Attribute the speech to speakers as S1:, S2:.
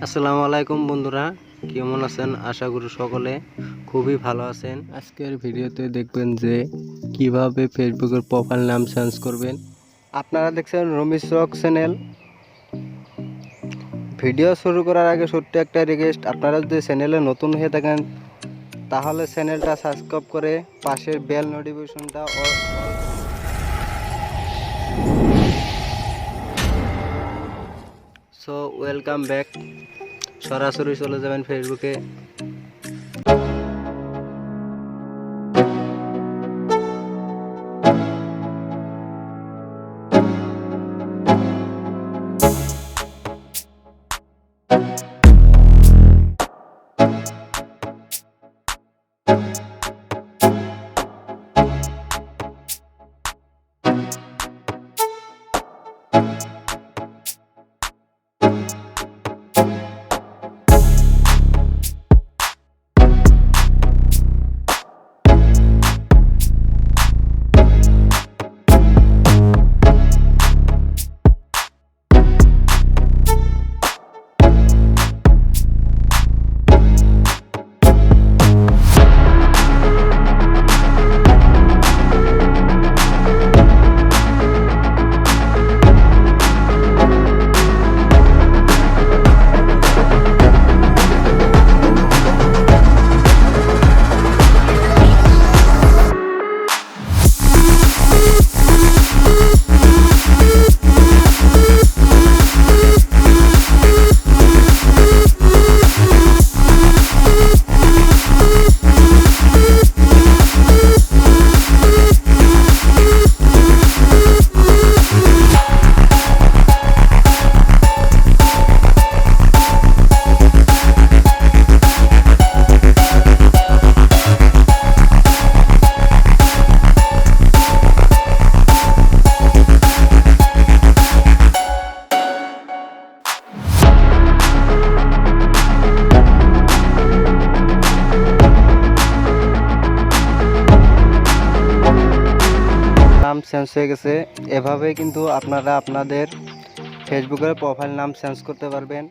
S1: আসসালামু আলাইকুম বন্ধুরা, কেমন আছেন? আশা করি সকলে খুবই ভালো আছেন। আজকের ভিডিওতে দেখবেন যে কিভাবে ফেসবুকের প্রোফাইল নাম চেঞ্জ করবেন। আপনারা দেখছেন রমিজ রক চ্যানেল। ভিডিও শুরু করার আগে ছোট্ট একটা রিকোয়েস্ট, আপনারা যদি চ্যানেলে নতুন হয়ে থাকেন তাহলে চ্যানেলটা সাবস্ক্রাইব করে পাশের বেল নোটিফিকেশনটা সো ওয়েলকাম ব্যাক। সরাসরি চলে যাবেন ফেসবুকে। নাম চেঞ্জ হয়ে গেছে। এভাবে কিন্তু আপনারা আপনাদের ফেসবুকের প্রোফাইল নাম চেঞ্জ করতে পারবেন।